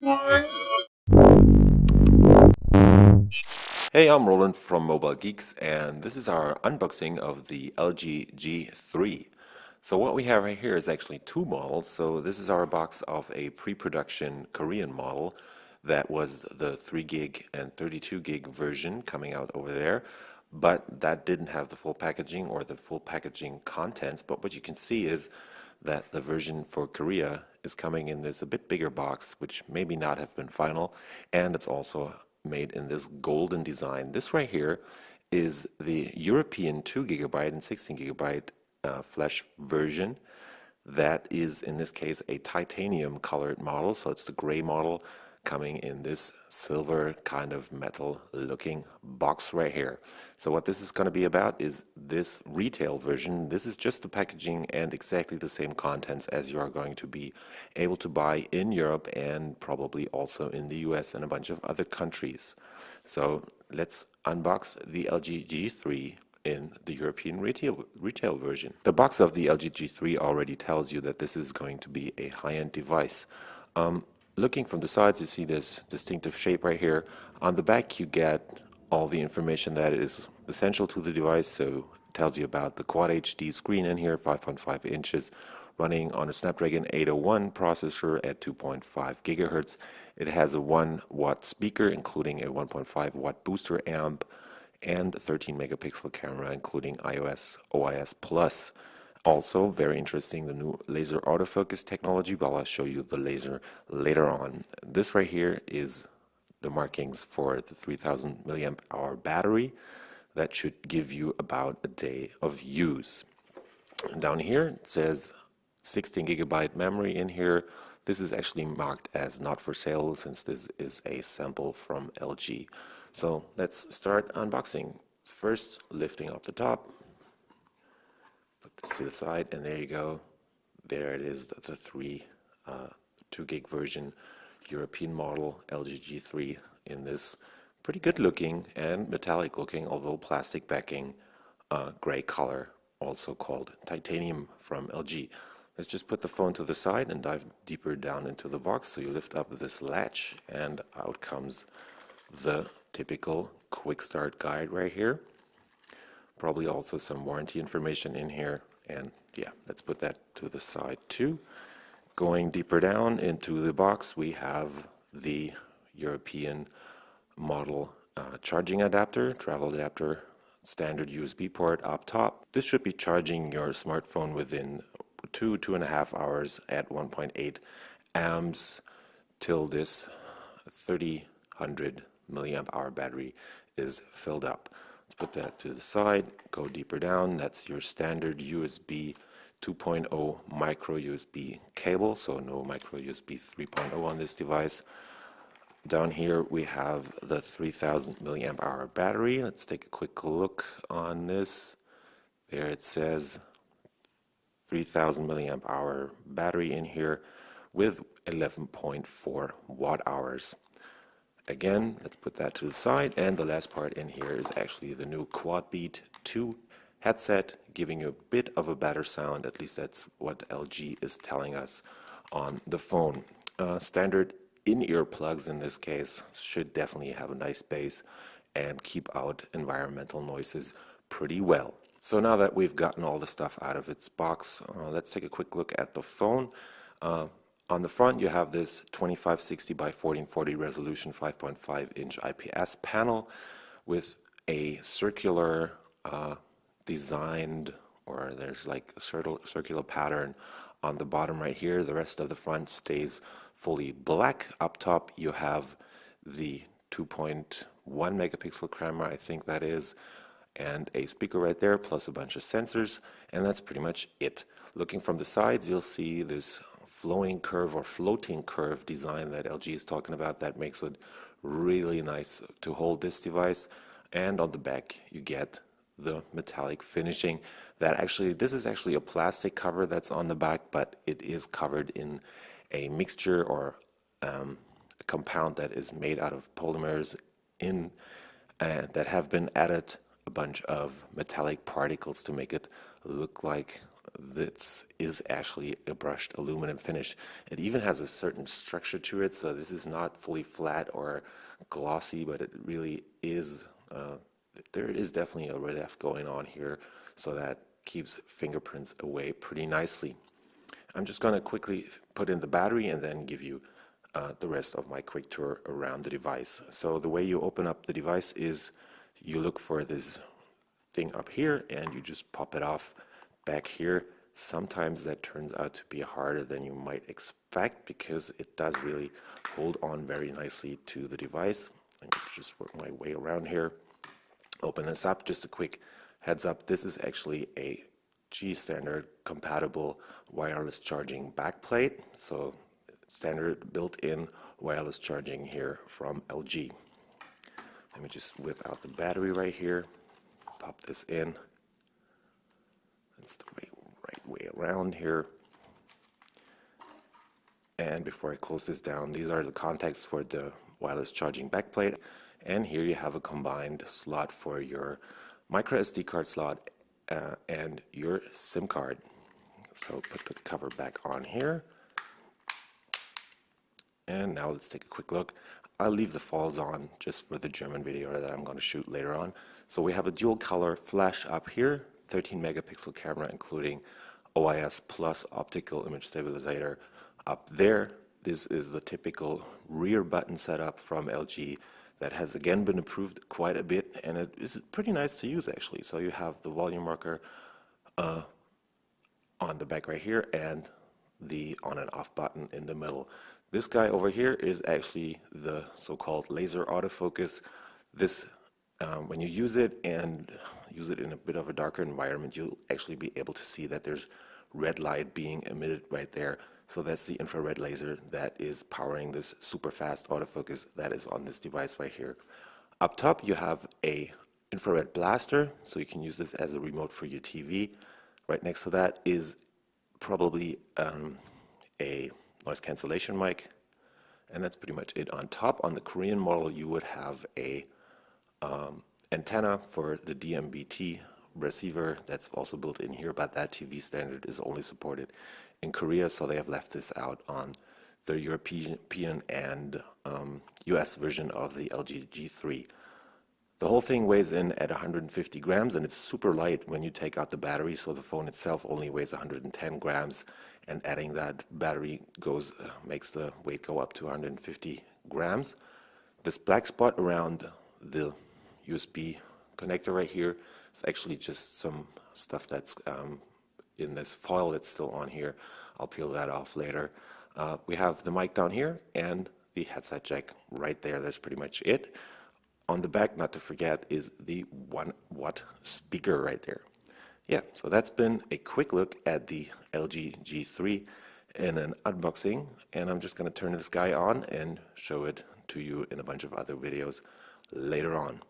Hey, I'm Roland from Mobile Geeks, and this is our unboxing of the LG G3. So what we have right here is actually two models. So this is our box of a pre-production Korean model that was the 3 gig and 32 gig version coming out over there, but that didn't have the full packaging or the full packaging contents. But what you can see is that the version for Korea is coming in this a bit bigger box, which maybe not have been final, and it's also made in this golden design. This right here is the European 2 gigabyte and 16 gigabyte flash version. That is, in this case, a titanium colored model, so it's the gray model coming in this silver kind of metal looking box right here. So what this is going to be about is this retail version. This is just the packaging and exactly the same contents as you are going to be able to buy in Europe and probably also in the US and a bunch of other countries. So let's unbox the LG G3 in the European retail version. The box of the LG G3 already tells you that this is going to be a high-end device. Looking from the sides, you see this distinctive shape right here. On the back, you get all the information that is essential to the device. So it tells you about the Quad HD screen in here, 5.5 inches, running on a Snapdragon 801 processor at 2.5 gigahertz. It has a 1 watt speaker, including a 1.5 watt booster amp, and a 13 megapixel camera, including iOS OIS Plus. Also, very interesting, the new laser autofocus technology, but I'll show you the laser later on. This right here is the markings for the 3000 milliamp hour battery. That should give you about a day of use. And down here it says 16 gigabyte memory in here. This is actually marked as not for sale since this is a sample from LG. So let's start unboxing. First, lifting up the top. Put this to the side, and there you go. There it is, the 2 gig version European model LG G3 in this pretty good looking and metallic looking, although plastic backing, gray color, also called titanium from LG. Let's just put the phone to the side and dive deeper down into the box. So you lift up this latch, and out comes the typical quick start guide right here. Probably also some warranty information in here. And yeah, let's put that to the side too. Going deeper down into the box, we have the European model charging adapter, travel adapter, standard USB port up top. This should be charging your smartphone within 2.5 hours at 1.8 amps till this 3000 milliamp hour battery is filled up. Let's put that to the side, go deeper down. That's your standard USB 2.0 micro USB cable, so no micro USB 3.0 on this device. Down here we have the 3000 milliamp hour battery. Let's take a quick look on this. There it says 3000 milliamp hour battery in here with 11.4 watt hours. Again, let's put that to the side, and the last part in here is actually the new Quad Beat 2 headset, giving you a bit of a better sound. At least that's what LG is telling us on the phone. Standard in-ear plugs in this case should definitely have a nice bass and keep out environmental noises pretty well. So now that we've gotten all the stuff out of its box, let's take a quick look at the phone. On the front, you have this 2560 by 1440 resolution 5.5 inch IPS panel with a circular designed, or there's like a circular pattern on the bottom right here. The rest of the front stays fully black. Up top, you have the 2.1 megapixel camera, I think that is, and a speaker right there, plus a bunch of sensors, and that's pretty much it. Looking from the sides, you'll see this flowing curve or floating curve design that LG is talking about that makes it really nice to hold this device. And on the back you get the metallic finishing that actually, this is actually a plastic cover that's on the back, but it is covered in a mixture or a compound that is made out of polymers in that have been added a bunch of metallic particles to make it look like this is actually a brushed aluminum finish. It even has a certain structure to it, so this is not fully flat or glossy, but it really is, there is definitely a relief going on here, so that keeps fingerprints away pretty nicely. I'm just going to quickly put in the battery and then give you the rest of my quick tour around the device. So the way you open up the device is you look for this thing up here and you just pop it off back here. Sometimes that turns out to be harder than you might expect because it does really hold on very nicely to the device. Let me just work my way around here. Open this up. Just a quick heads up, this is actually a G standard compatible wireless charging backplate. So standard built-in wireless charging here from LG. Let me just whip out the battery right here, pop this in. That's the right way around here. And before I close this down, these are the contacts for the wireless charging backplate. And here you have a combined slot for your micro SD card slot and your SIM card. So put the cover back on here. And now let's take a quick look. I'll leave the falls on just for the German video that I'm going to shoot later on. So we have a dual color flash up here, 13 megapixel camera including OIS plus optical image stabilizer up there. This is the typical rear button setup from LG that has again been improved quite a bit, and it is pretty nice to use actually. So you have the volume marker on the back right here and the on and off button in the middle. This guy over here is actually the so-called laser autofocus. This, when you use it and use it in a bit of a darker environment, you'll actually be able to see that there's red light being emitted right there. So that's the infrared laser that is powering this super fast autofocus that is on this device right here. Up top you have a infrared blaster, so you can use this as a remote for your TV. Right next to that is probably a noise cancellation mic, and that's pretty much it. On top, on the Korean model, you would have a antenna for the DMB-T receiver that's also built in here, but that TV standard is only supported in Korea, so they have left this out on the European and US version of the LG G3. The whole thing weighs in at 150 grams, and it's super light when you take out the battery, so the phone itself only weighs 110 grams, and adding that battery makes the weight go up to 150 grams. This black spot around the USB connector right here is actually just some stuff that's in this foil that's still on here. I'll peel that off later. We have the mic down here and the headset jack right there. That's pretty much it. On the back, not to forget, is the 1-watt speaker right there. Yeah, so that's been a quick look at the LG G3 in an unboxing, and I'm just going to turn this guy on and show it to you in a bunch of other videos later on.